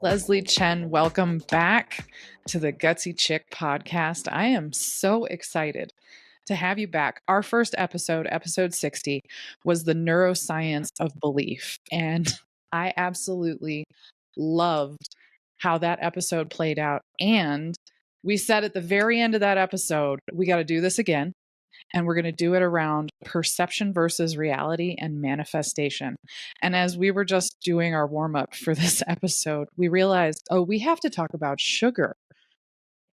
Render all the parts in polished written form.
Leslie Chen, welcome back to the Gutsy Chick podcast. I am so excited to have you back. Our first episode, episode 60, was the neuroscience of belief. And I absolutely loved how that episode played out. And we said at the very end of that episode, we got to do this again. And we're going to do it around perception versus reality and manifestation. And as we were just doing our warm up for this episode, we realized, oh, we have to talk about sugar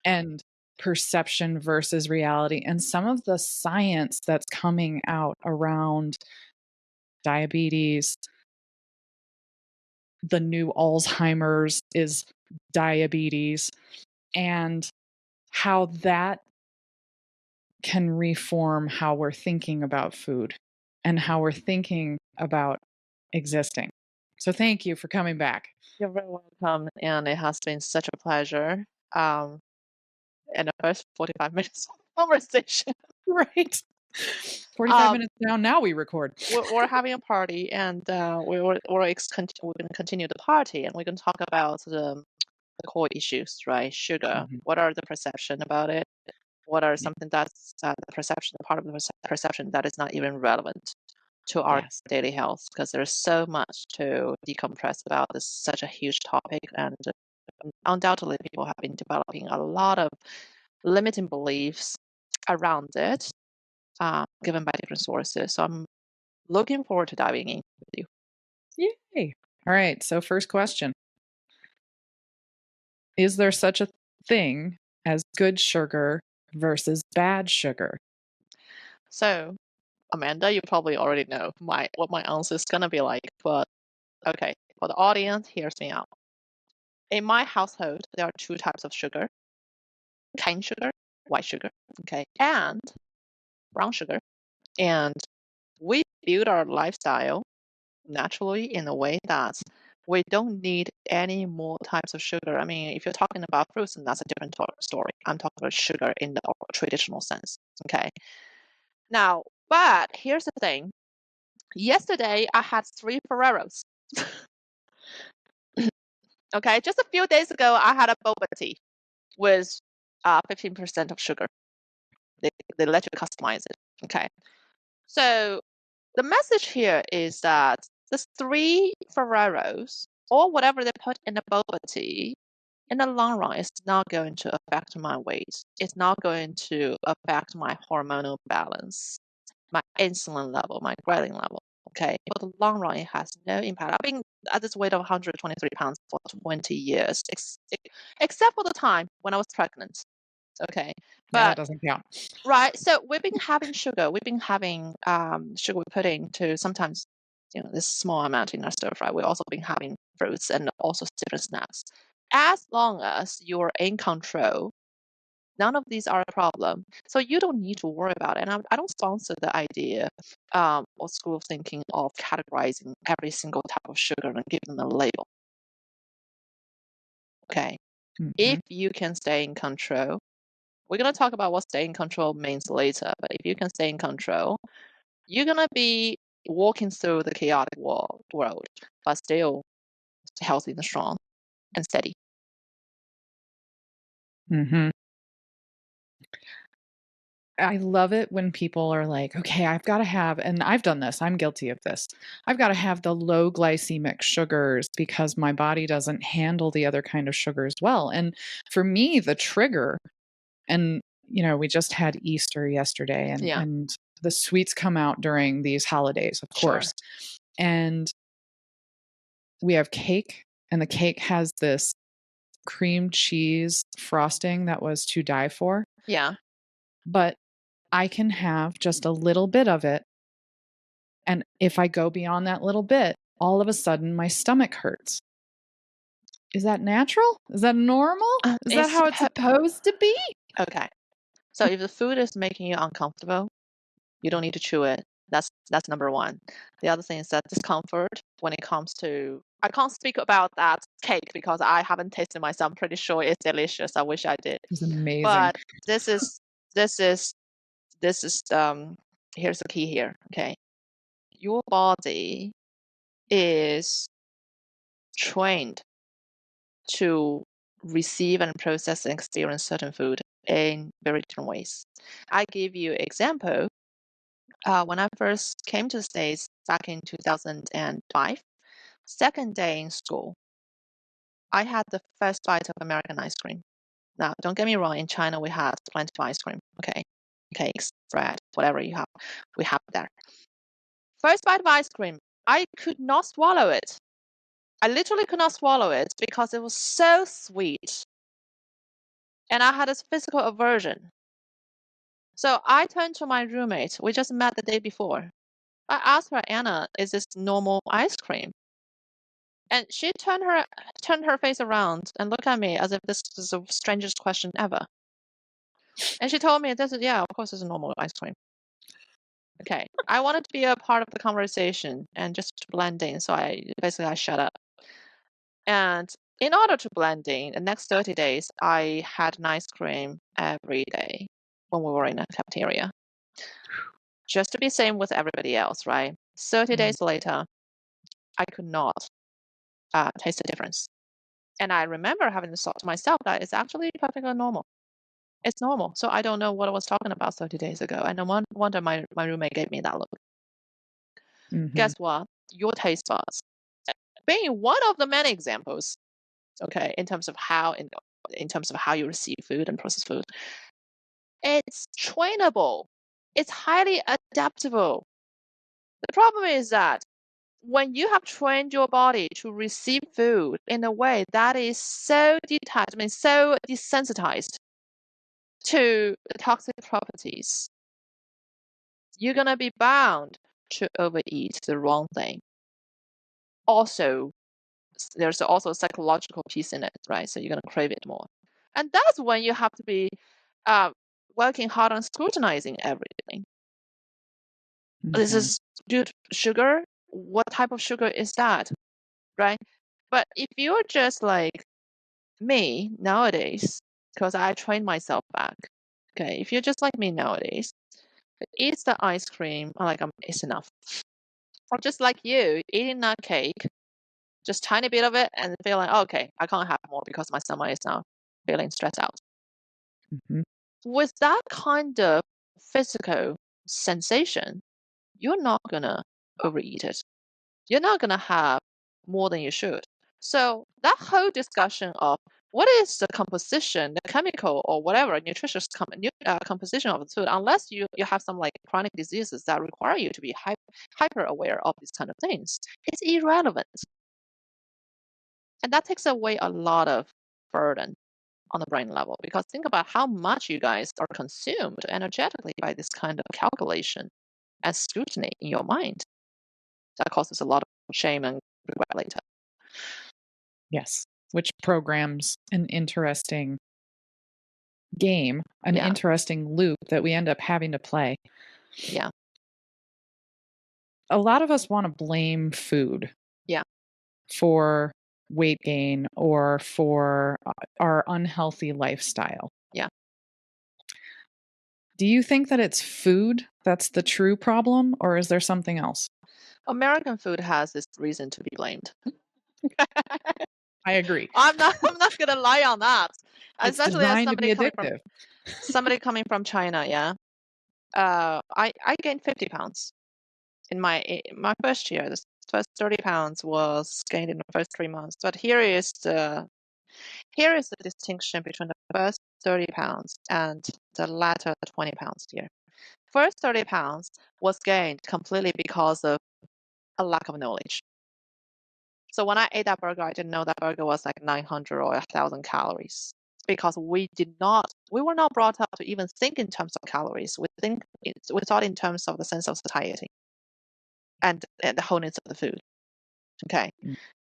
and perception versus reality and some of the science that's coming out around diabetes. The new Alzheimer's is diabetes, and how that can reform how we're thinking about food and how we're thinking about existing. So thank you for coming back. You're very welcome, and it has been such a pleasure. In the first 45 minutes of conversation, Right. 45 minutes down, now we record. we're having a party, and we're going to continue the party, and we're going to talk about the core issues, right? Sugar. Mhm. What are the perception about it? What are something that's the perception, part of the perception that is not even relevant to our Yes. daily health? Because there's so much to decompress about this, such a huge topic, and undoubtedly people have been developing a lot of limiting beliefs around it, given by different sources. So I'm looking forward to diving in with you. Yay. All right. So, first question: is there such a thing as good sugar versus bad sugar? So, Amanda, you probably already know what my answer is going to be like. But okay, for the audience, hears me out. In my household, there are two types of sugar: cane sugar, white sugar, okay, and brown sugar. And we build our lifestyle naturally in a way that we don't need any more types of sugar. I mean, if you're talking about fruits, then that's a different story. I'm talking about sugar in the traditional sense. Okay. Now, but here's the thing. Yesterday, I had 3 Ferreros. Okay. Just a few days ago, I had a boba tea with 15% of sugar. They let you customize it. Okay. So the message here is that the 3 Ferreros, or whatever they put in the boba tea, in the long run, it's not going to affect my weight. It's not going to affect my hormonal balance, my insulin level, my ghrelin level. Okay. For the long run, it has no impact. I've been at this weight of 123 pounds for 20 years, except for the time when I was pregnant. Okay. Yeah, that But doesn't count. right. So we've been having sugar. We've been having sugar we put into sometimes, this small amount in our stir fry. We've also been having fruits and also different snacks. As long as you're in control, none of these are a problem. So you don't need to worry about it. And I don't sponsor the idea or school of thinking of categorizing every single type of sugar and giving them a label. Okay. If you can stay in control, we're going to talk about what stay in control means later, but if you can stay in control, you're going to be walking through the chaotic world, but still healthy and strong and steady. Mm-hmm. I love it when people are like, okay, I've got to have, and I've done this, I'm guilty of this. I've got to have the low glycemic sugars because my body doesn't handle the other kind of sugars well. And for me, the trigger, and we just had Easter yesterday, and the sweets come out during these holidays, of course. And we have cake, and the cake has this cream cheese frosting that was to die for. Yeah. But I can have just a little bit of it. And if I go beyond that little bit, all of a sudden my stomach hurts. Is that natural? Is that normal? Is that how it's supposed to be? Okay. So if the food is making you uncomfortable, you don't need to chew it. That's number one. The other thing is that discomfort when it comes to, I can't speak about that cake because I haven't tasted myself. I'm pretty sure it's delicious. I wish I did. It's amazing. But this is here's the key here. Okay. Your body is trained to receive and process and experience certain food in very different ways. I give you an example. When I first came to the States back in 2005, second day in school, I had the first bite of American ice cream. Now, don't get me wrong, in China, we have plenty of ice cream, okay? Cakes, bread, whatever you have, we have there. First bite of ice cream, I could not swallow it. I literally could not swallow it because it was so sweet. And I had a physical aversion. So I turned to my roommate. We just met the day before. I asked her, Anna, is this normal ice cream? And she turned her face around and looked at me as if this was the strangest question ever. And she told me, yeah, of course it's a normal ice cream. Okay. I wanted to be a part of the conversation and just to blend in. So I shut up. And in order to blend in, the next 30 days, I had an ice cream every day when we were in a cafeteria. Just to be same with everybody else, right? 30 days later, I could not taste the difference. And I remember having the thought to myself that it's actually perfectly normal. It's normal. So I don't know what I was talking about 30 days ago. And no wonder my roommate gave me that look. Guess what? Your taste buds, being one of the many examples, okay, in terms of how you receive food and process food, it's trainable. It's highly adaptable. The problem is that when you have trained your body to receive food in a way that is so detached, so desensitized to the toxic properties, you're going to be bound to overeat the wrong thing. Also, there's also a psychological piece in it, right? So you're going to crave it more. And that's when you have to be working hard on scrutinizing everything. This is good sugar. What type of sugar is that, right? But if you're just like me nowadays, because I trained myself back, okay, if you're just like me nowadays, eat the ice cream, like it's enough. Or just like you, eating that cake, just tiny bit of it and feeling, okay, I can't have more because my stomach is now feeling stressed out. With that kind of physical sensation, you're not going to overeat it. You're not going to have more than you should. So that whole discussion of what is the composition, the chemical or whatever nutritious composition of the food, unless you have some like chronic diseases that require you to be hyper aware of these kind of things, it's irrelevant. And that takes away a lot of burden on the brain level, because think about how much you guys are consumed energetically by this kind of calculation and scrutiny in your mind. That causes a lot of shame and regret later. Yes, which programs an interesting game, an interesting loop that we end up having to play. Yeah. A lot of us want to blame food. Yeah. For weight gain or for our unhealthy lifestyle. Yeah. Do you think that it's food that's the true problem, or is there something else? American food has this reason to be blamed. I agree. I'm not gonna lie on that. It's Especially as designed to be addictive. Somebody coming from China, yeah. I gained 50 pounds in my first year. The first 30 pounds was gained in the first 3 months. But here is the distinction between the first 30 pounds and the latter 20 pounds here. First 30 pounds was gained completely because of a lack of knowledge. So when I ate that burger, I didn't know that burger was like 900 or 1,000 calories, because we were not brought up to even think in terms of calories. We thought in terms of the sense of satiety and the wholeness of the food. Okay.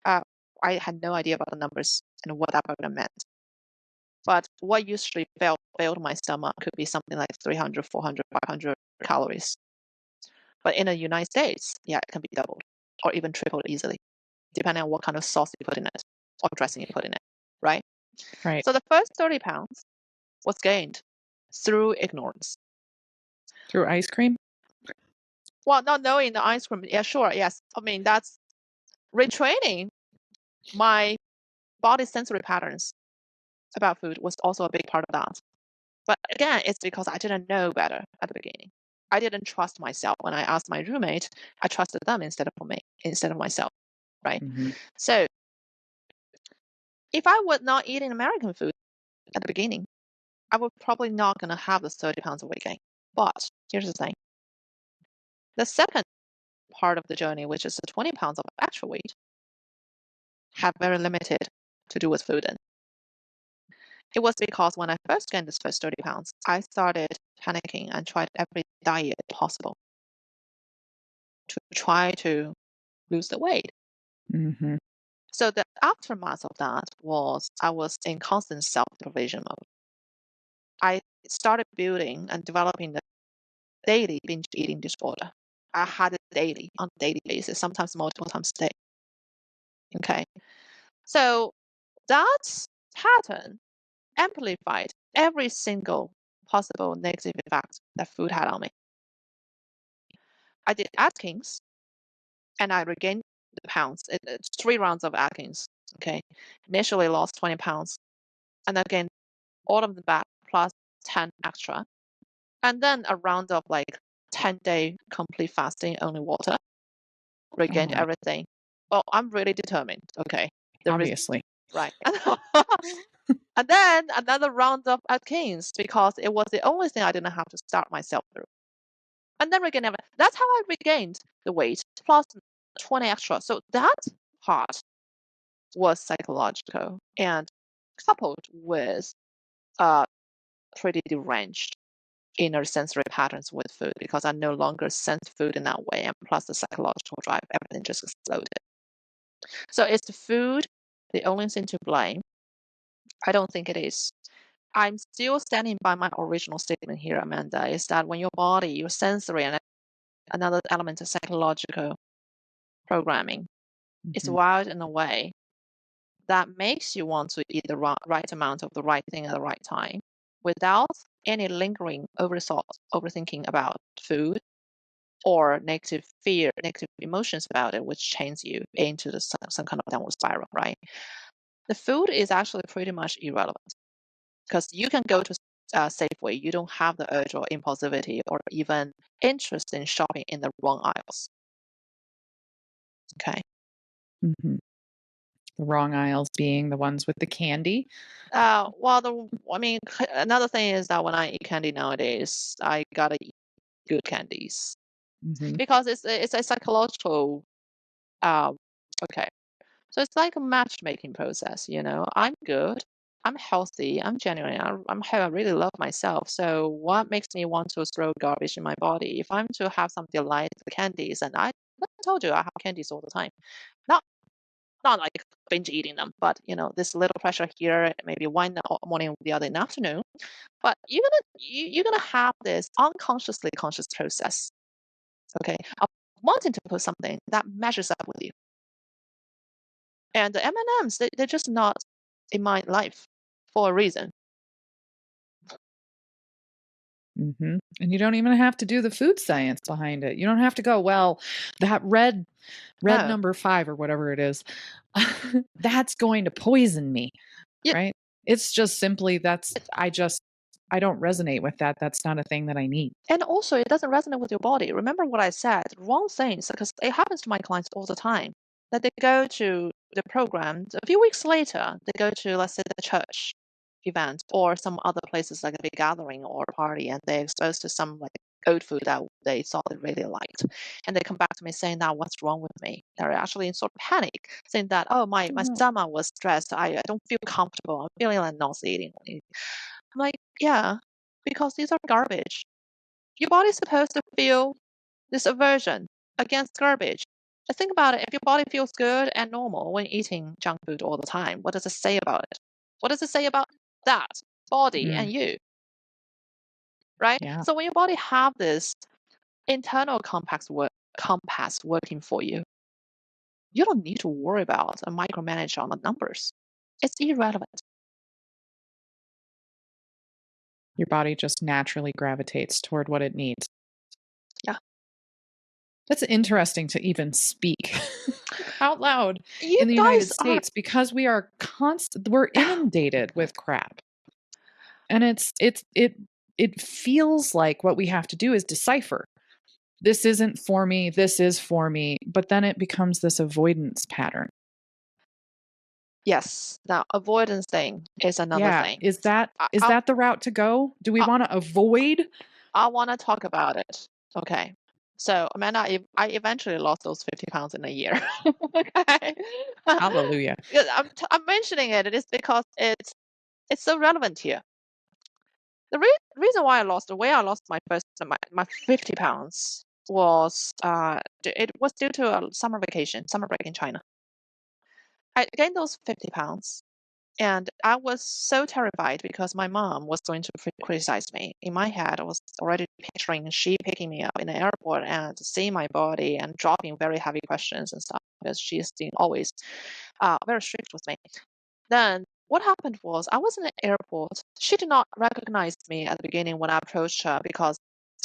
I had no idea about the numbers and what that burger meant. But what usually filled my stomach could be something like 300, 400, 500 calories. But in the United States, yeah, it can be doubled or even tripled easily, depending on what kind of sauce you put in it or dressing you put in it, right? Right. So the first 30 pounds was gained through ignorance. Through ice cream? Well, not knowing the ice cream. Yeah, sure. Yes. I mean, that's retraining my body sensory patterns about food was also a big part of that. But again, it's because I didn't know better at the beginning. I didn't trust myself. When I asked my roommate, I trusted them instead of myself, right? Mm-hmm. So if I was not eating American food at the beginning, I would probably not gonna have the 30 pounds of weight gain. But here's the thing. The second part of the journey, which is the 20 pounds of actual weight, have very limited to do with food. And it was because when I first gained this first 30 pounds, I started panicking and tried every diet possible to try to lose the weight. Mm-hmm. So the aftermath of that was I was in constant self-deprivation mode. I started building and developing the daily binge eating disorder. I had it daily, on a daily basis, sometimes multiple times a day. Okay. So that pattern amplified every single possible negative effect that food had on me. I did Atkins and I regained the pounds. It's 3 rounds of Atkins. Okay. Initially lost 20 pounds and again, all of them back plus 10 extra. And then a round of like 10-day complete fasting, only water, regained Oh, everything. Well, I'm really determined. Okay. The obviously. right. And then another round of Atkins because it was the only thing I didn't have to start myself through. And then regain everything. That's how I regained the weight plus 20 extra. So that part was psychological and coupled with pretty deranged inner sensory patterns with food because I no longer sense food in that way. And plus the psychological drive, everything just exploded. So is the food the only thing to blame? I don't think it is. I'm still standing by my original statement here, Amanda, is that when your body, your sensory, and another element of psychological programming is Mm-hmm. wired in a way that makes you want to eat the right amount of the right thing at the right time without any lingering overthinking about food or negative fear, negative emotions about it, which chains you into some kind of downward spiral, right? The food is actually pretty much irrelevant because you can go to Safeway, you don't have the urge or impulsivity or even interest in shopping in the wrong aisles. Okay. Mm-hmm. The wrong aisles being the ones with the candy. Another thing is that when I eat candy nowadays, I gotta eat good candies Mm-hmm. because it's a psychological. Uh, okay, so it's like a matchmaking process. I'm good, I'm healthy, I'm genuine, I really love myself. So what makes me want to throw garbage in my body? If I'm to have some delightful candies, and I told you I have candies all the time. Not not like binge eating them, but this little pressure here, maybe one in the morning, the other in the afternoon. But you're gonna have this unconsciously conscious process, okay, of wanting to put something that measures up with you. And the M&Ms, they're just not in my life for a reason. Mm-hmm. And you don't even have to do the food science behind it. You don't have to go, well, that red No. number 5 or whatever it is, that's going to poison me, Yeah. right? It's just simply I don't resonate with that. That's not a thing that I need. And also, it doesn't resonate with your body. Remember what I said, wrong things, because it happens to my clients all the time. That they go to the program, a few weeks later, they go to, let's say, the church event or some other places like a big gathering or a party, and they're exposed to some like old food that they thought they really liked. And they come back to me saying that, what's wrong with me? They're actually in sort of panic, saying that, oh, my No. stomach was stressed. I don't feel comfortable. I'm feeling like nauseating. I'm like, yeah, because these are garbage. Your body's supposed to feel this aversion against garbage. Just think about it. If your body feels good and normal when eating junk food all the time, what does it say about it? What does it say about that body and you? Right? Yeah. So when your body have this internal compass working for you, you don't need to worry about and micromanage on the numbers. It's irrelevant. Your body just naturally gravitates toward what it needs. Yeah. That's interesting to even speak. out loud You in the United guys are States because we're inundated with crap. And it feels like what we have to do is decipher. This isn't for me, this is for me, but then it becomes this avoidance pattern. yes. Now, avoidance thing is another Yeah, thing. is that I, the route to go? Do we I, want to avoid? I want to talk about it. Okay. So, Amanda, I eventually lost those 50 pounds in a year. Okay. Hallelujah. Yeah, I'm mentioning it. It is because it's so relevant here. The reason why the way I lost my 50 pounds was it was due to a summer break in China. I gained those 50 pounds. And I was so terrified because my mom was going to criticize me. In my head, I was already picturing she picking me up in the airport and seeing my body and dropping very heavy questions and stuff because she's been always very strict with me. Then what happened was I was in the airport. She did not recognize me at the beginning when I approached her because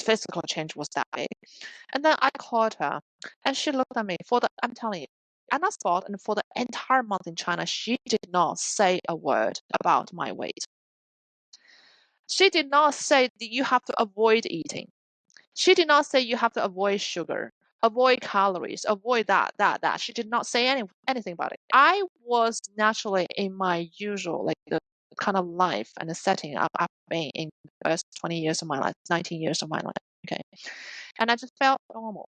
physical change was that big. And then I called her and she looked at me I'm telling you, at that spot and for the entire month in China, she did not say a word about my weight. She did not say that you have to avoid eating. She did not say you have to avoid sugar, avoid calories, avoid that. She did not say anything about it. I was naturally in my usual, like the kind of life and the setting I've been in the first 20 years of my life, 19 years of my life. Okay. And I just felt normal.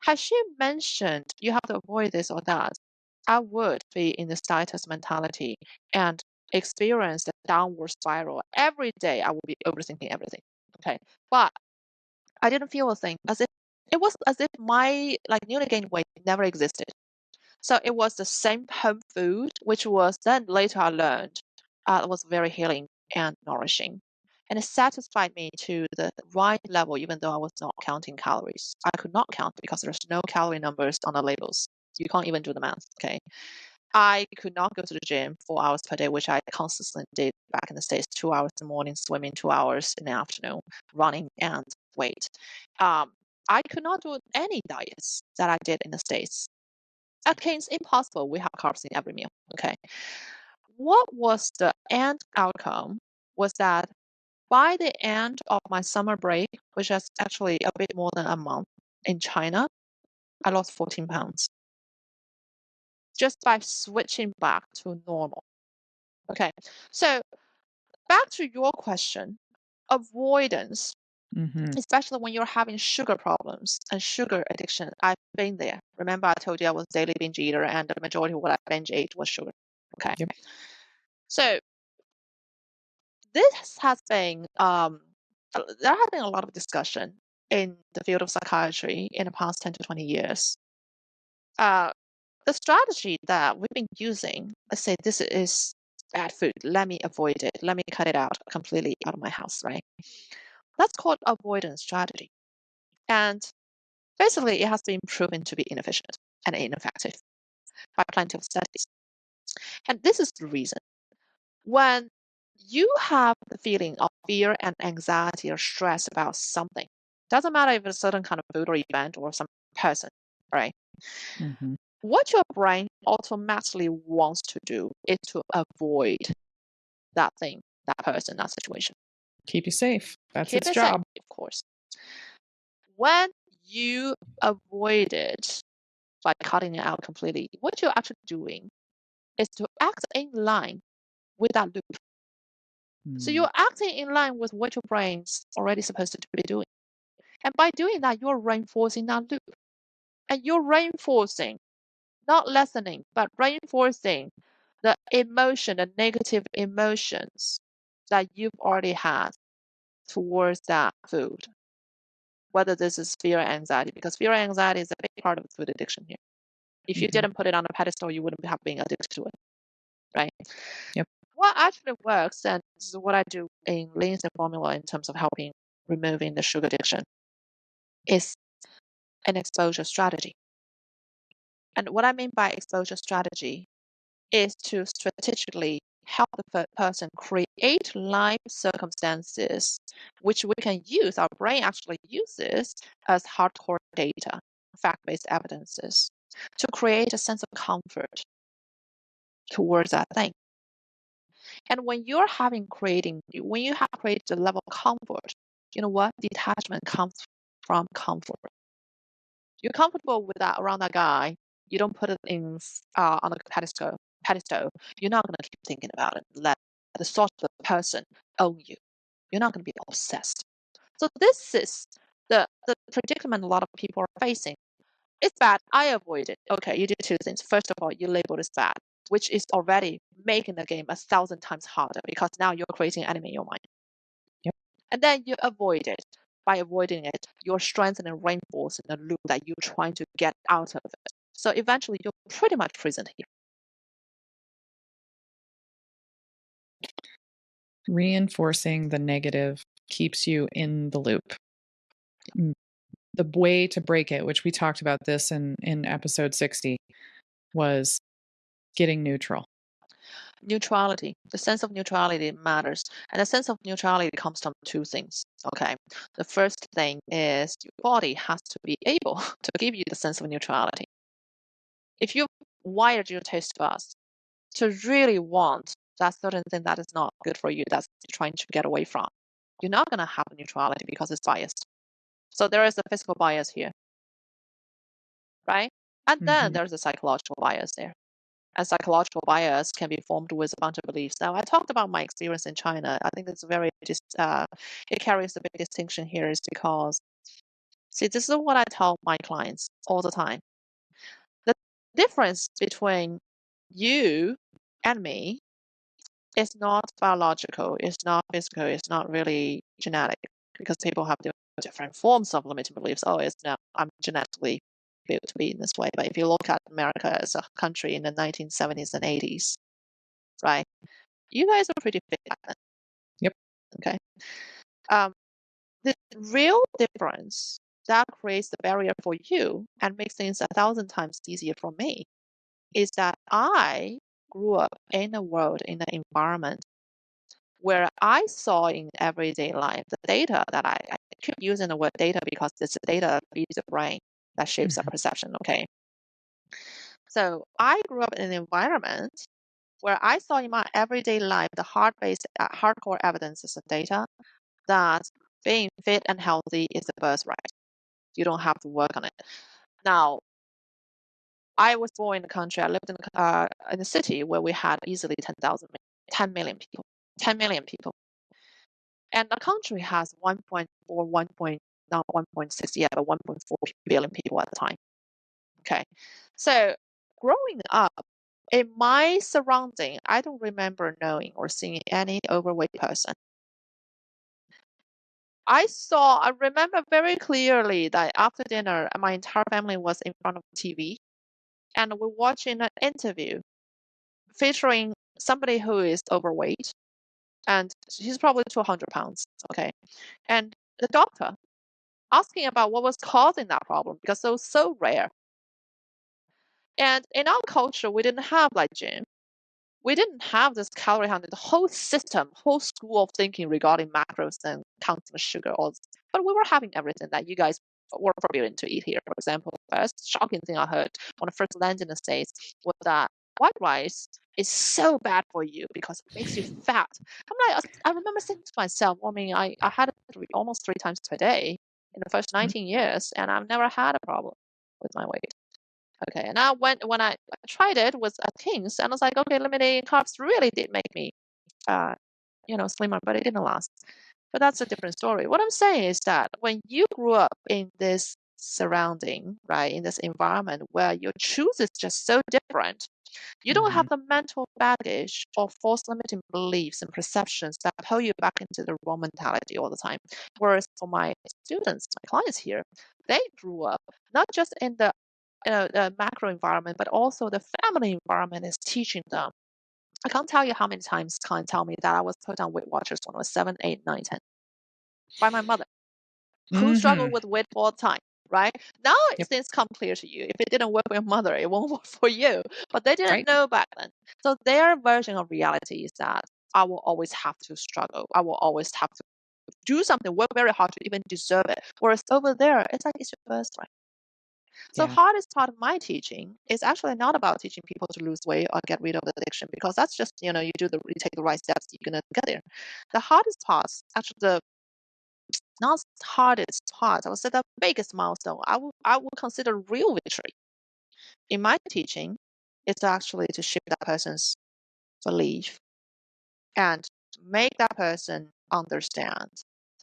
Had she mentioned you have to avoid this or that, I would be in the status mentality and experience the downward spiral. Every day I would be overthinking everything. Okay. But I didn't feel a thing it was as if my like newly gained weight never existed. So it was the same home food, which was then later I learned was very healing and nourishing. And it satisfied me to the right level, even though I was not counting calories. I could not count because there's no calorie numbers on the labels. You can't even do the math. Okay. I could not go to the gym 4 hours per day, which I consistently did back in the States, 2 hours in the morning, swimming 2 hours in the afternoon, running and weight. I could not do any diets that I did in the States. At King's impossible. We have carbs in every meal. Okay. What was the end outcome was that by the end of my summer break, which is actually a bit more than a month in China, I lost 14 pounds just by switching back to normal. Okay. So back to your question, avoidance, Mm-hmm. especially when you're having sugar problems and sugar addiction. I've been there. Remember, I told you I was a daily binge eater, and the majority of what I binge ate was sugar. Okay. Yep. So this has been there has been a lot of discussion in the field of psychiatry in the past 10 to 20 years. The strategy that we've been using, let's say this is bad food, let me avoid it, let me cut it out completely out of my house, right? That's called avoidance strategy. And basically, it has been proven to be inefficient and ineffective by plenty of studies. And this is the reason. When you have the feeling of fear and anxiety or stress about something, doesn't matter if it's a certain kind of food or event or some person, right? Mm-hmm. What your brain automatically wants to do is to avoid that thing, that person, that situation. Keep you safe. That's Keep its it safe, job. of course. When you avoid it by cutting it out completely, what you're actually doing is to act in line with that loop. So Mm. you're acting in line with what your brain's already supposed to be doing. And by doing that, you're reinforcing that loop. And you're reinforcing, not lessening, but reinforcing the emotion, the negative emotions that you've already had towards that food. Whether this is fear or anxiety, because fear and anxiety is a big part of food addiction here. If you Mm-hmm. didn't put it on a pedestal, you wouldn't have been addicted to it, right? Yep. What actually works, and this is what I do in Lean Formula in terms of helping removing the sugar addiction, is an exposure strategy. And what I mean by exposure strategy is to strategically help the person create life circumstances which we can use, our brain actually uses as hardcore data, fact based evidences. to create a sense of comfort towards that thing. And when you have created a level of comfort, you know what? Detachment comes from comfort. You're comfortable with that around that guy. You don't put it in on a pedestal. You're not gonna keep thinking about it. Let the sort of the person own you. You're not gonna be obsessed. So this is the predicament a lot of people are facing. It's bad. I avoid it. Okay, you did two things. First of all, you labeled as bad, which is already making the game 1,000 times harder because now you're creating an enemy in your mind. Yep. And then you avoid it. By avoiding it, you're strengthening and reinforcing the loop that you're trying to get out of it. So eventually, you're pretty much present here. Reinforcing the negative keeps you in the loop. The way to break it, which we talked about this in episode 60, was getting neutral. Neutrality. The sense of neutrality matters. And the sense of neutrality comes from two things. Okay. The first thing is your body has to be able to give you the sense of neutrality. If you wired your taste buds to really want that certain thing that is not good for you, that's trying to get away from, you're not going to have neutrality because it's biased. So there is a physical bias here, right? And then there's a psychological bias there. And psychological bias can be formed with a bunch of beliefs. Now, I talked about my experience in China. I think it's it carries a big distinction here is because, see, this is what I tell my clients all the time. The difference between you and me is not biological, it's not physical, it's not really genetic, because people have different forms of limiting beliefs. Oh, I'm genetically built to be in this way. But if you look at America as a country in the 1970s and 80s, right? You guys are pretty fit back then. Yep. Okay. The real difference that creates the barrier for you and makes things 1,000 times easier for me is that I grew up in a world, in an environment where I saw in everyday life the data that I keep using the word data because it's the data that feeds the brain that shapes our perception. Okay. So I grew up in an environment where I saw in my everyday life the hardcore evidences of data that being fit and healthy is a birthright. You don't have to work on it. Now, I was born in a country. I lived in a city where we had easily 10 million people, 10 million people, and the country has 1.4, not 1.6 yet, but 1.4 billion people at the time. Okay, so growing up in my surrounding, I don't remember knowing or seeing any overweight person. I remember very clearly that after dinner, my entire family was in front of the TV and we're watching an interview featuring somebody who is overweight and she's probably 200 pounds. Okay. And the doctor asking about what was causing that problem because it was so rare. And in our culture, we didn't have like gym. We didn't have this calorie hunting, the whole system, whole school of thinking regarding macros and counting sugar, but we were having everything that you guys were forbidden to eat here. For example, the first shocking thing I heard when I first landed in the States was that white rice is so bad for you because it makes you fat. I remember saying to myself, I mean, I had it almost 3 times per day in the first 19 years, and I've never had a problem with my weight. Okay, and now when I tried it with at King's, and I was like, okay, eliminating carbs really did make me, slimmer, but it didn't last. But that's a different story. What I'm saying is that when you grew up in this surrounding, right, in this environment where your choice is just so different, you don't have the mental baggage of false limiting beliefs and perceptions that pull you back into the wrong mentality all the time. Whereas for my students, my clients here, they grew up not just in the macro environment, but also the family environment is teaching them. I can't tell you how many times clients tell me that I was put on Weight Watchers when I was 7, 8, 9, 10 by my mother, who struggled with weight all the time, right? Now things come clear to you. If it didn't work for your mother, it won't work for you. But they didn't know back then. So their version of reality is that I will always have to struggle. I will always have to do something, work very hard to even deserve it. Whereas over there, it's like it's your birthright. So Yeah. the hardest part of my teaching is actually not about teaching people to lose weight or get rid of addiction, because that's just, you take the right steps, you're gonna get there. The hardest part, actually the not hardest part, I would say the biggest milestone, I will consider real victory in my teaching is actually to shift that person's belief and make that person understand,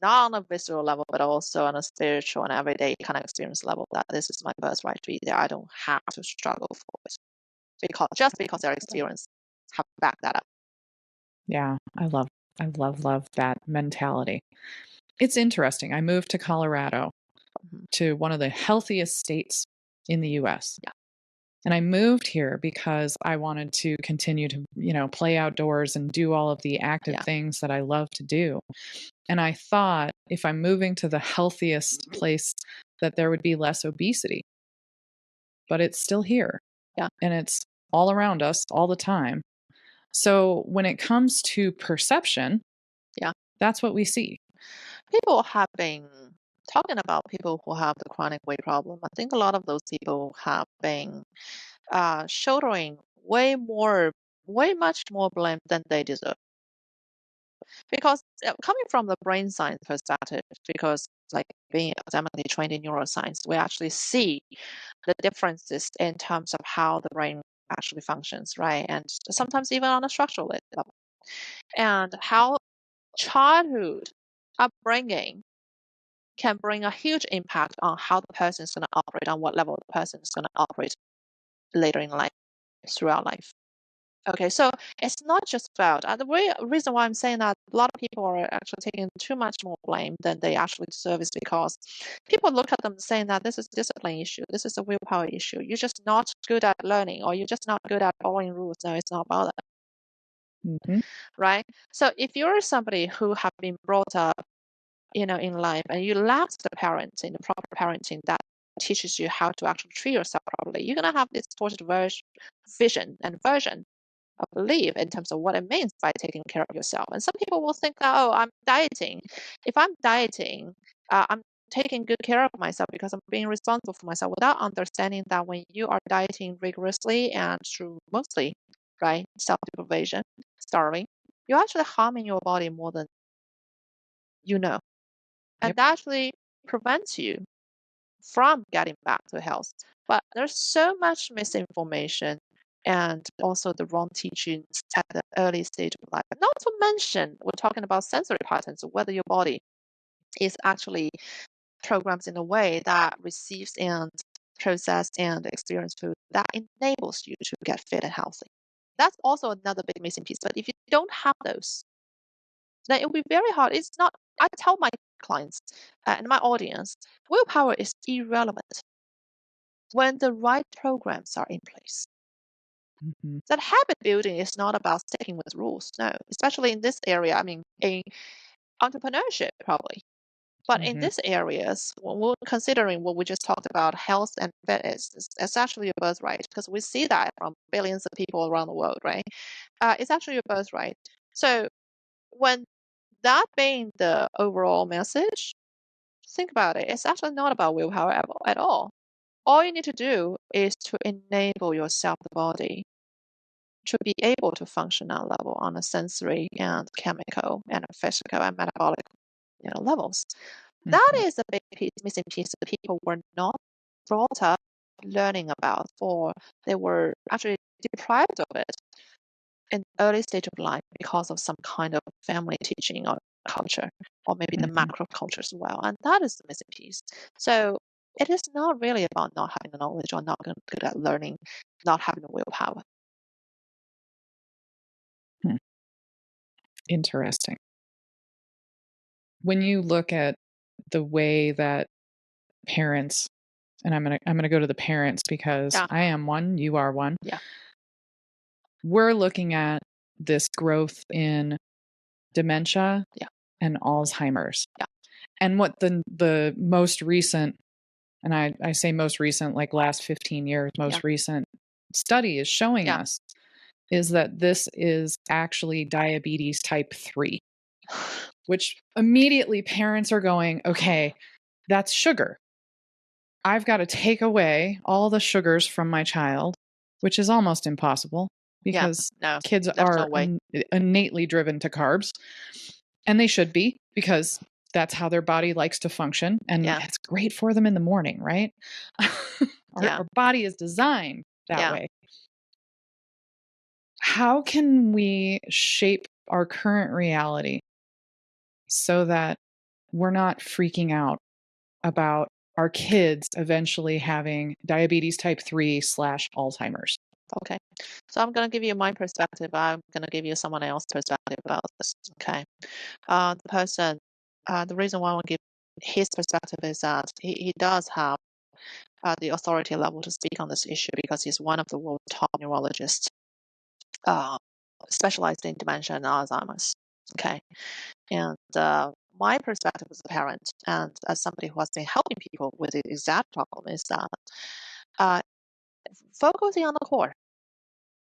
not on a visceral level, but also on a spiritual and everyday kind of experience level, that this is my birthright to be there. I don't have to struggle for it because their experience have backed that up. Yeah. I love that mentality. It's interesting. I moved to Colorado, Mhm. to one of the healthiest states in the US. Yeah, And I moved here because I wanted to continue to, play outdoors and do all of the active yeah, things that I love to do. And I thought if I'm moving to the healthiest place, that there would be less obesity, but it's still here yeah, and it's all around us all the time. So when it comes to perception, yeah. that's what we see. People have been talking about people who have the chronic weight problem. I think a lot of those people have been shouldering way much more blame than they deserve. Because coming from the brain science perspective, because like being academically trained in neuroscience, we actually see the differences in terms of how the brain actually functions, right? And sometimes even on a structural level, and how childhood upbringing can bring a huge impact on how the person is going to operate, on what level the person is going to operate later in life, throughout life. Okay, so it's not just about reason why I'm saying that a lot of people are actually taking too much more blame than they actually deserve is because people look at them saying that this is a discipline issue, this is a willpower issue. You're just not good at learning, or you're just not good at following rules. No, it's not about that, Mhm. right? So if you're somebody who have been brought up, in life, and you lack the parenting, the proper parenting that teaches you how to actually treat yourself properly, you're gonna have this distorted vision and version of belief in terms of what it means by taking care of yourself. And some people will think that, oh, I'm dieting. If I'm dieting, I'm taking good care of myself because I'm being responsible for myself, without understanding that when you are dieting rigorously and through mostly, right, self deprivation, starving, you're actually harming your body more than you know. And Yep. that actually prevents you from getting back to health. But there's so much misinformation and also the wrong teachings at the early stage of life. Not to mention, we're talking about sensory patterns, whether your body is actually programmed in a way that receives and process and experience food that enables you to get fit and healthy. That's also another big missing piece. But if you don't have those, then it will be very hard. It's not, I tell my clients and my audience, willpower is irrelevant when the right programs are in place. Mhm. That habit building is not about sticking with rules, no, especially in this area. I mean, in entrepreneurship, probably. But in Mhm. these areas, when we're considering what we just talked about, health and fitness, it's actually a birthright, because we see that from billions of people around the world, right? It's actually a birthright. So when that being the overall message, think about it. It's actually not about willpower at all. All you need to do is to enable yourself, the body, to be able to function on level, on a sensory and chemical and physical and metabolic, levels. That Mhm. is a big missing piece that people were not brought up learning about, or they were actually deprived of it in early stage of life because of some kind of family teaching or culture, or maybe the Mhm. macro culture as well. And that is the missing piece. So it is not really about not having the knowledge or not good at learning, not having the willpower. Hmm. Interesting. When you look at the way that parents, and I'm gonna go to the parents because Yeah, I am one, you are one. yeah, We're looking at this growth in dementia yeah, and Alzheimer's. yeah, And what the most recent, and I say most recent, like last 15 years, yeah, most recent study is showing yeah. us is that this is actually diabetes type 3, which immediately parents are going, okay, that's sugar. I've got to take away all the sugars from my child, which is almost impossible because kids there's no are way. innately driven to carbs. And they should be, because that's how their body likes to function. And it's great for them in the morning, right? Our body is designed that way. How can we shape our current reality so that we're not freaking out about our kids eventually having diabetes type 3 / Alzheimer's? Okay. So I'm going to give you my perspective. I'm going to give you someone else's perspective about this. Okay. The reason why I want to give his perspective is that he does have the authority level to speak on this issue because he's one of the world's top neurologists specialized in dementia and Alzheimer's. Okay. And my perspective as a parent and as somebody who has been helping people with the exact problem is that focusing on the core.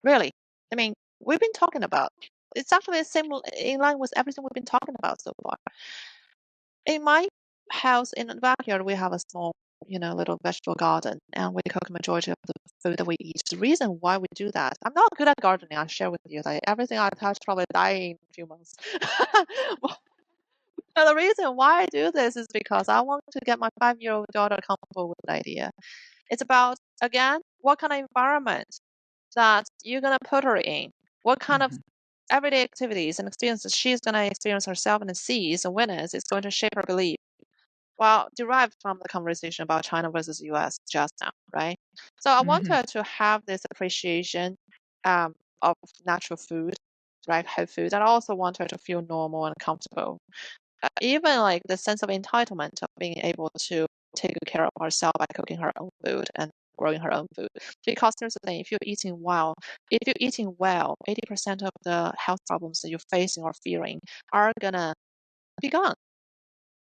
Really. I mean, we've been talking about, it's actually the same in line with everything we've been talking about so far. In my house, in the backyard, we have a small, little vegetable garden, and we cook majority of the food that we eat. The reason why we do that, I'm not good at gardening. I share with you that everything I touch probably die in a few months. But the reason why I do this is because I want to get my 5-year-old daughter comfortable with the idea. It's about, again, what kind of environment that you're going to put her in, what kind of everyday activities and experiences she's going to experience herself and sees and witness is going to shape her belief. Well, derived from the conversation about China versus US just now, right? So I want her to have this appreciation of natural food, right? Whole food. And I also want her to feel normal and comfortable. Even like the sense of entitlement of being able to take good care of herself by cooking her own food and growing her own food. Because here's the thing, if you're eating well, 80% of the health problems that you're facing or fearing are gonna be gone.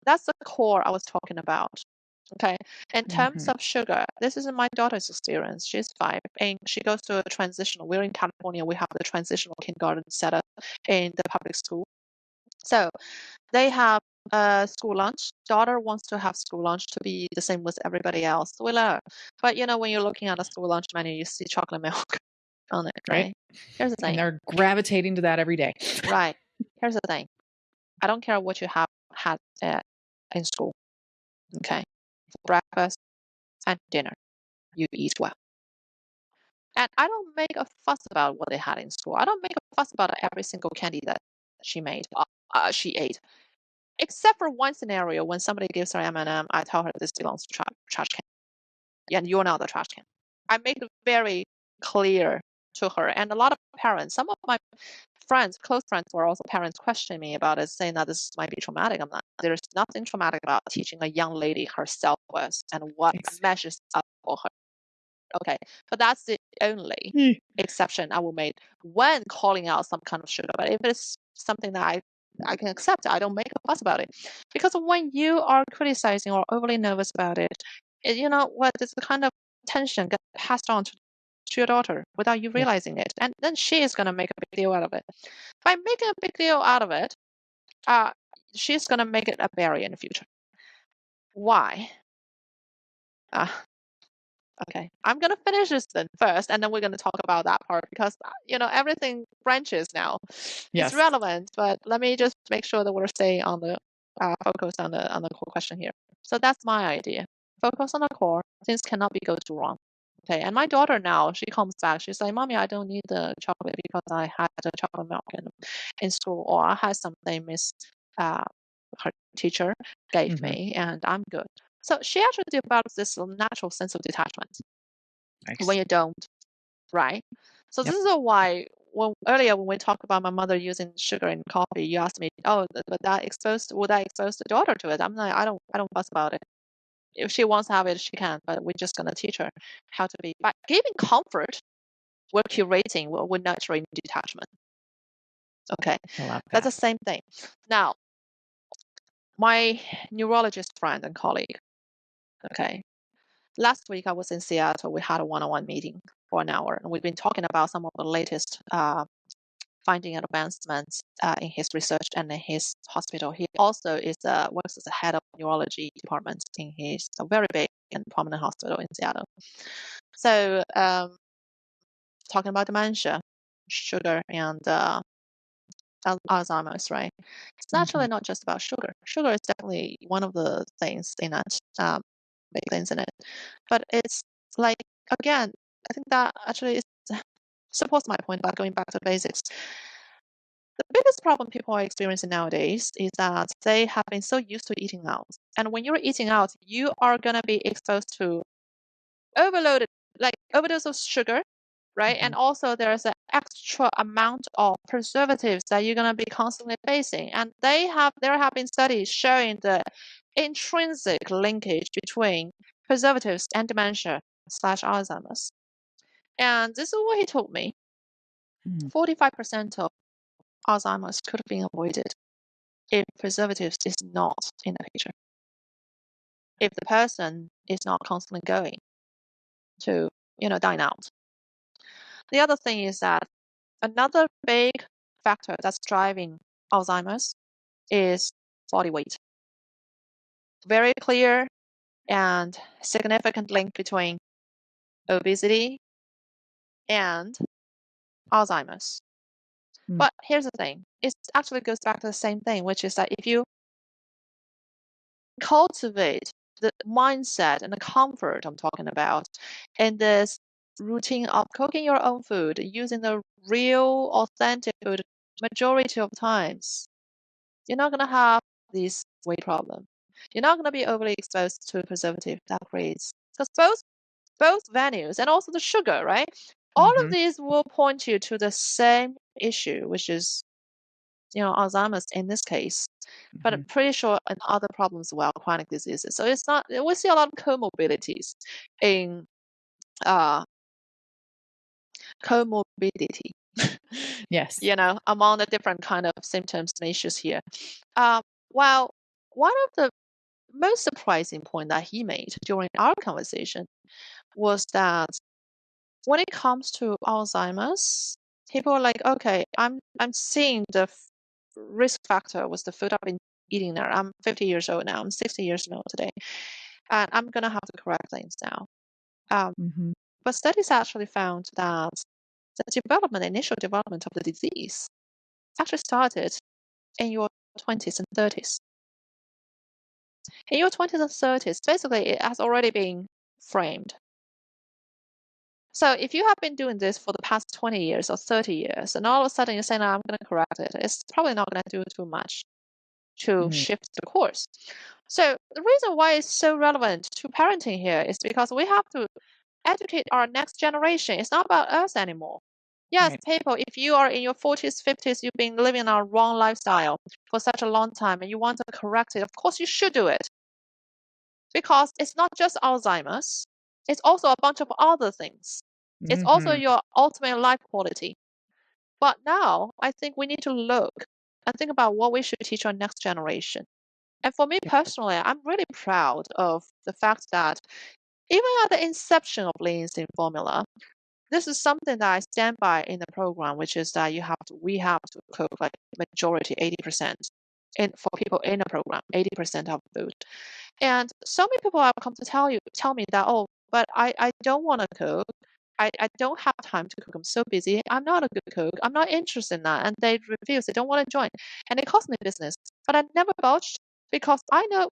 That's the core I was talking about. Okay. In terms of sugar, this is my daughter's experience. She's 5 and she goes to a transitional. We're in California. We have the transitional kindergarten set up in the public school. So they have school lunch. Daughter wants to have school lunch to be the same with everybody else. We let her. But when you're looking at a school lunch menu, you see chocolate milk on it, right? Here's the thing. And they're gravitating to that every day. Right. Here's the thing. I don't care what you have had in school. Okay. For breakfast and dinner, you eat well. And I don't make a fuss about what they had in school. I don't make a fuss about every single candy that she ate. Except for one scenario when somebody gives her M&M, I tell her this belongs to trash can. And you're not the trash can. I make it very clear to her. And a lot of parents, some of my friends, close friends who are also parents, question me about it, saying that this might be traumatic. I'm not. There's nothing traumatic about teaching a young lady her self-worth and what measures up for her. Okay, but that's the only exception I will make when calling out some kind of sugar. But if it's something that I can accept, I don't make a fuss about it. Because when you are criticizing or overly nervous about it, there's a kind of tension gets passed on to your daughter without you realizing it. And then she is going to make a big deal out of it. By making a big deal out of it, she's going to make it a barrier in the future. Why? Okay, I'm going to finish this then first, and then we're going to talk about that part because, everything branches now. It's relevant, but let me just make sure that we're staying on the focus on the core question here. So that's my idea. Focus on the core. Things cannot be go too wrong. Okay, and my daughter now, she comes back. She's like, "Mommy, I don't need the chocolate because I had the chocolate milk in school, or I had something Miss her teacher gave me, and I'm good." So she actually develops this natural sense of detachment when you don't, right? So this is why earlier when we talked about my mother using sugar in coffee, you asked me, "Oh, but would that expose the daughter to it?" I'm like, I don't fuss about it. If she wants to have it, she can, but we're just gonna teach her how to be. By giving comfort, we're curating, we're nurturing detachment. Okay, that's the same thing. Now, my neurologist friend and colleague. Okay, last week I was in Seattle. We had a one-on-one meeting for an hour, and we've been talking about some of the latest finding and advancements in his research and in his hospital. He also works as the head of neurology department in his very big and prominent hospital in Seattle. So talking about dementia, sugar, and Alzheimer's, right? It's actually not just about sugar. Sugar is definitely one of the things in it, big things in it. But it's like, again, I think that actually supports my point about going back to basics. The biggest problem people are experiencing nowadays is that they have been so used to eating out. And when you're eating out, you are going to be exposed to overloaded, like overdose of sugar, right? And also there's an extra amount of preservatives that you're going to be constantly facing. And there have been studies showing the intrinsic linkage between preservatives and dementia / Alzheimer's. And this is what he told me. 45% of Alzheimer's could have been avoided if preservatives is not in the picture. If the person is not constantly going to, dine out. The other thing is that another big factor that's driving Alzheimer's is body weight. Very clear and significant link between obesity and Alzheimer's. But here's the thing. It actually goes back to the same thing, which is that if you cultivate the mindset and the comfort I'm talking about in this routine of cooking your own food, using the real, authentic food majority of times, you're not going to have this weight problem. You're not going to be overly exposed to preservative that creates. Because both venues and also the sugar, right? All of these will point you to the same issue, which is, Alzheimer's in this case. But I'm pretty sure in other problems as well, chronic diseases. So it's not, we see a lot of comorbidities in comorbidity. Yes. Among the different kind of symptoms and issues here. Well, one of the most surprising point that he made during our conversation was that when it comes to Alzheimer's, people are like, okay, I'm seeing the risk factor was the food I've been eating there. I'm 50 years old now. I'm 60 years old today. And I'm going to have to correct things now. But studies actually found that the initial development of the disease actually started in your 20s and 30s. In your 20s and 30s, basically it has already been framed. So if you have been doing this for the past 20 years or 30 years, and all of a sudden you're saying, "No, I'm going to correct it," it's probably not going to do too much to shift the course. So the reason why it's so relevant to parenting here is because we have to educate our next generation. It's not about us anymore. Yes, people, if you are in your 40s, 50s, you've been living a wrong lifestyle for such a long time and you want to correct it, of course you should do it. Because it's not just Alzheimer's, it's also a bunch of other things. It's also your ultimate life quality. But now I think we need to look and think about what we should teach our next generation. And for me personally, I'm really proud of the fact that even at the inception of Lean Slim Formula, this is something that I stand by in the program, which is that we have to cook like majority 80% for people in the program, 80% of food. And so many people have come to tell me that, oh, but I don't want to cook. I don't have time to cook. I'm so busy. I'm not a good cook. I'm not interested in that. And they refuse. They don't want to join. And it cost me business. But I never budged because I know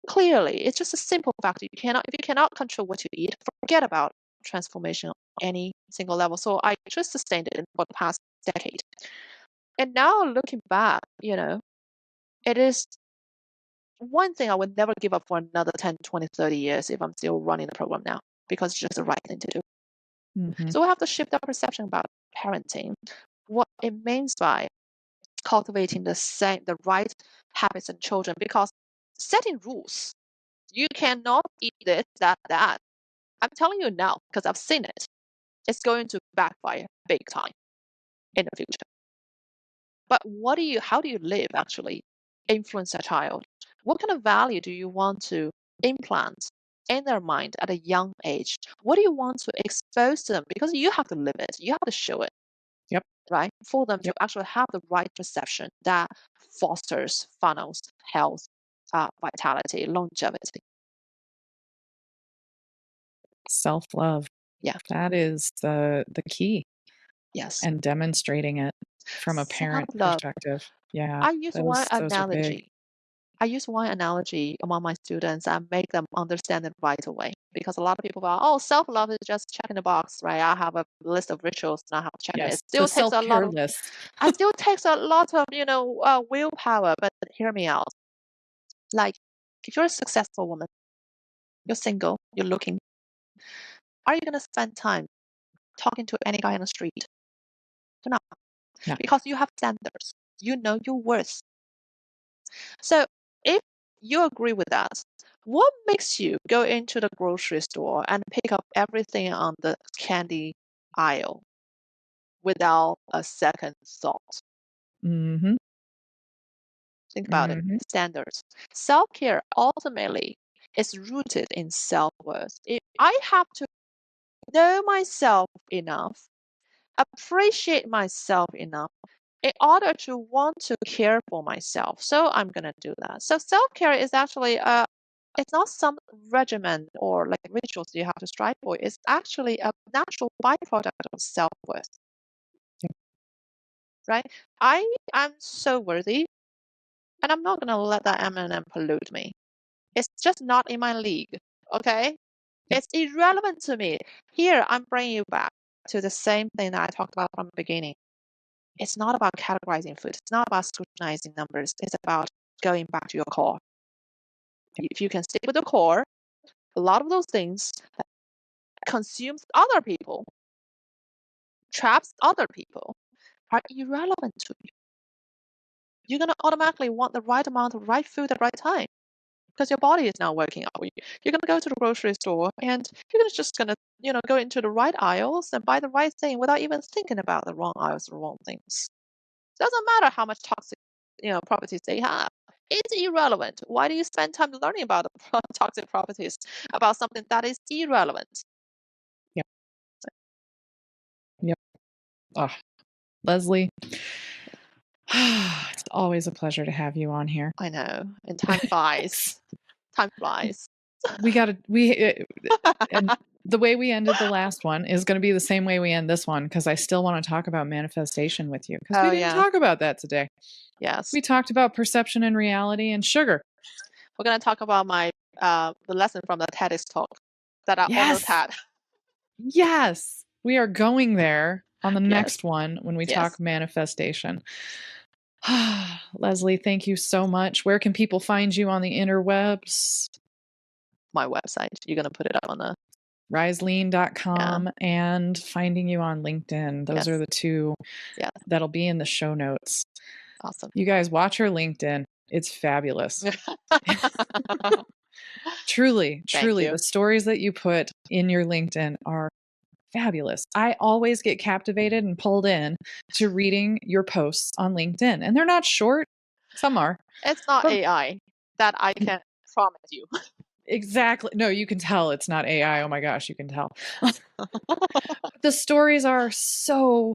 clearly it's just a simple fact. If you cannot control what you eat, forget about transformation on any single level. So I just sustained it for the past decade. And now looking back, it is one thing I would never give up for another 10, 20, 30 years if I'm still running the program now, because it's just the right thing to do. So we have to shift our perception about parenting, what it means by cultivating the right habits in children, because setting rules, you cannot eat this, that. I'm telling you now, because I've seen it. It's going to backfire big time in the future. But how do you live actually influence a child? What kind of value do you want to implant in their mind at a young age? What do you want to expose to them? Because you have to live it, you have to show it. Yep. Right? For them to actually have the right perception that fosters, funnels health, vitality, longevity. Self-love. Yeah. That is the key, Yes. and demonstrating it from a parent Self-love. perspective. Yeah, I use one those are big. analogy. I use one analogy among my students and make them understand it right away. Because a lot of people go, oh, self-love is just checking the box, right? I have a list of rituals and I have to check it. Yes, It the still takes a lot self-care of, list. it still takes a lot of, willpower. But hear me out. Like, if you're a successful woman, you're single, you're looking, are you gonna spend time talking to any guy on the street? You're not, No. because you have standards. You know your worth. So if you agree with that, what makes you go into the grocery store and pick up everything on the candy aisle without a second thought? Mhm. Think about it. Mhm. Standards. Self-care ultimately is rooted in self-worth. If I have to know myself enough, appreciate myself enough in order to want to care for myself. So I'm going to do that. So self-care is actually it's not some regimen or like rituals you have to strive for. It's actually a natural byproduct of self-worth, Yep. right? I'm so worthy, and I'm not going to let that M&M pollute me. It's just not in my league, okay? Yep. It's irrelevant to me. Here, I'm bringing you back to the same thing that I talked about from the beginning. It's not about categorizing food. It's not about scrutinizing numbers. It's about going back to your core. If you can stick with the core, a lot of those things that consumes other people, traps other people, are irrelevant to you. You're going to automatically want the right amount of right food at the right time because your body is now working out. You're going to go to the grocery store and you're just going to, go into the right aisles and buy the right thing without even thinking about the wrong aisles, the wrong things. Doesn't matter how much toxic, properties they have. It's irrelevant. Why do you spend time learning about the toxic properties about something that is irrelevant? Yep. Yep. Oh, Leslie, it's always a pleasure to have you on here. I know, and time flies. Time flies. And the way we ended the last one is going to be the same way we end this one because I still want to talk about manifestation with you because we Oh didn't yeah, talk about that today. yes. We talked about perception and reality and sugar. We're gonna talk about my the lesson from the TEDx talk that I almost Yes. had. Yes. We are going there on the Yes. next one when we Yes. talk manifestation. Leslie, thank you so much. Where can people find you on the interwebs? My website. You're gonna put it up on the Riselean.com and finding you on LinkedIn. Those Yes. are the two Yes. that'll be in the show notes. Awesome. You guys watch her LinkedIn. It's fabulous. Truly, Thank you. the stories that you put in your LinkedIn are fabulous. I always get captivated and pulled in to reading your posts on LinkedIn. And they're not short. Some are. It's not But AI that I can promise you. exactly. No, you can tell it's not AI. Oh my gosh, you can tell. The stories are so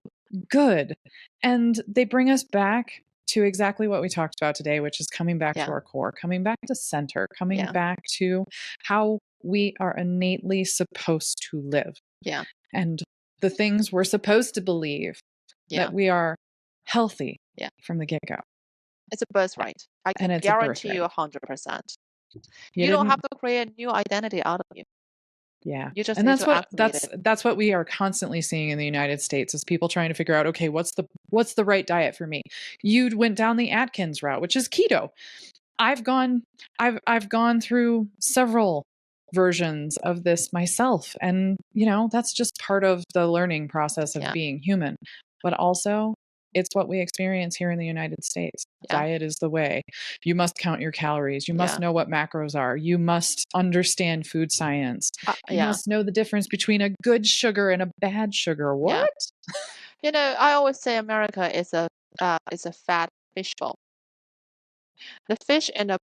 good. And they bring us back to exactly what we talked about today, which is coming back to Yeah. our core, coming back to center, coming Yeah. back to how we are innately supposed to live Yeah. and the things we're supposed to believe Yeah. that we are healthy Yeah. from the get go. It's a birthright. I And can it's a guarantee you birthright. 100%. You You don't didn't, have to create a new identity out of you. yeah. You just And need that's to what activate it. that's what we are constantly seeing in the United States is people trying to figure out, okay, what's the right diet for me? You went down the Atkins route, which is keto. I've gone I've gone through several versions of this myself, and that's just part of the learning process of Yeah. being human. But also it's what we experience here in the United States. Yeah. Diet is the way. You must count your calories. You must Yeah. know what macros are. You must understand food science. You Yeah. must know the difference between a good sugar and a bad sugar. Yeah. What? I always say America is a fat fish bowl. The fish in the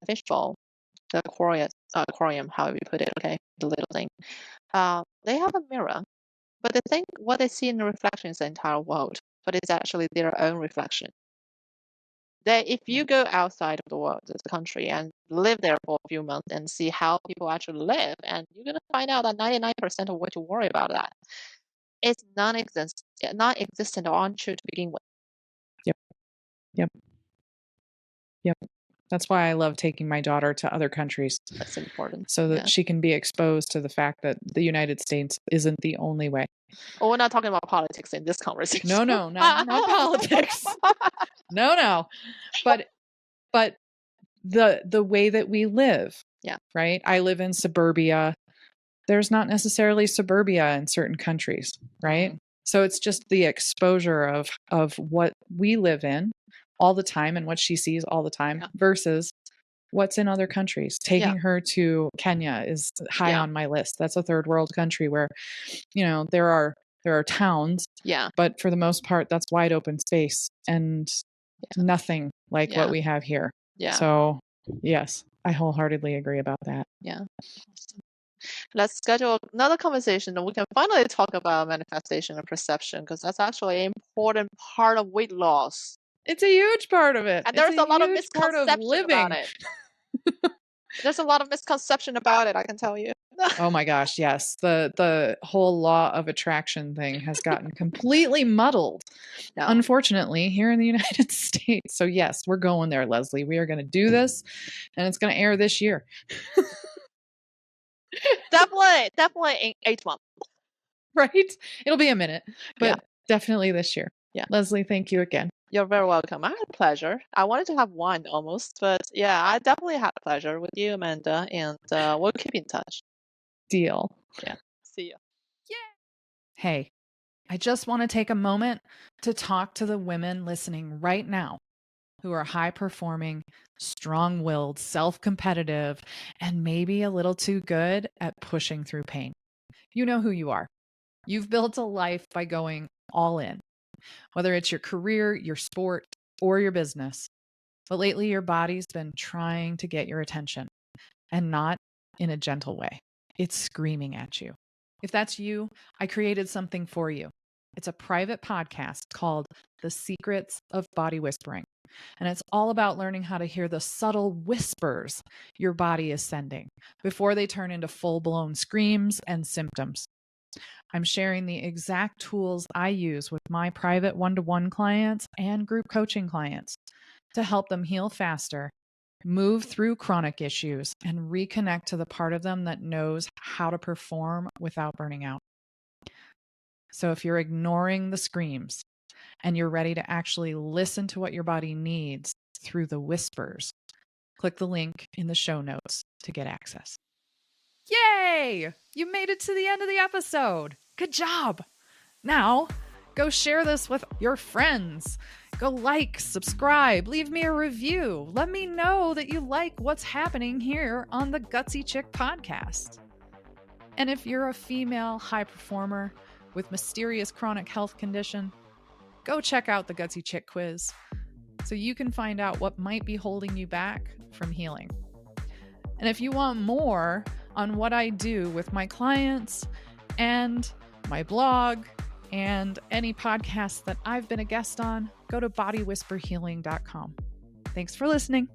fish bowl, the aquarium, however you put it, okay, the little thing. They have a mirror, but what they see in the reflection is the entire world, but it's actually their own reflection. that if you go outside of the world, this country, and live there for a few months and see how people actually live, and you're gonna find out that 99% of what you worry about that is non-existent or untrue to begin with. Yep. Yep. Yep. That's why I love taking my daughter to other countries That's important. so that Yeah. she can be exposed to the fact that the United States isn't the only way. Oh, we're not talking about politics in this conversation. No, not politics. No. But the way that we live. Yeah. Right? I live in suburbia. There's not necessarily suburbia in certain countries, right? So it's just the exposure of what we live in all the time and what she sees all the time versus what's in other countries. Taking her to Kenya is high on my list. That's a third world country where, there are towns, but for the most part, that's wide open space and nothing like what we have here. Yeah. So yes, I wholeheartedly agree about that. Yeah. Let's schedule another conversation and we can finally talk about manifestation and perception, because that's actually an important part of weight loss. It's a huge part of it. And there's a lot of misconception living. about it. There's a lot of misconception about it, I can tell you. Oh my gosh, yes. The whole law of attraction thing has gotten completely muddled, unfortunately, here in the United States. So yes, we're going there, Leslie. We are going to do this, and it's going to air this year. Definitely in 8 months. Right? It'll be a minute, but definitely this year. Yeah. Leslie, thank you again. You're very welcome. I had a pleasure. I wanted to have one almost, but yeah, I definitely had a pleasure with you, Amanda, and we'll keep in touch. Deal. Yeah. See ya. Yeah. Hey, I just want to take a moment to talk to the women listening right now who are high performing, strong willed, self competitive, and maybe a little too good at pushing through pain. You know who you are. You've built a life by going all in, whether it's your career, your sport, or your business. But lately, your body's been trying to get your attention, and not in a gentle way. It's screaming at you. If that's you, I created something for you. It's a private podcast called The Secrets of Body Whispering. And it's all about learning how to hear the subtle whispers your body is sending before they turn into full-blown screams and symptoms. I'm sharing the exact tools I use with my private one-to-one clients and group coaching clients to help them heal faster, move through chronic issues, and reconnect to the part of them that knows how to perform without burning out. So if you're ignoring the screams and you're ready to actually listen to what your body needs through the whispers, click the link in the show notes to get access. Yay! You made it to the end of the episode. Good job. Now, go share this with your friends. Go like, subscribe, leave me a review. Let me know that you like what's happening here on the Gutsy Chick podcast. And if you're a female high performer with mysterious chronic health condition, go check out the Gutsy Chick quiz so you can find out what might be holding you back from healing. And if you want more on what I do with my clients and my blog and any podcasts that I've been a guest on, go to bodywhisperhealing.com. Thanks for listening.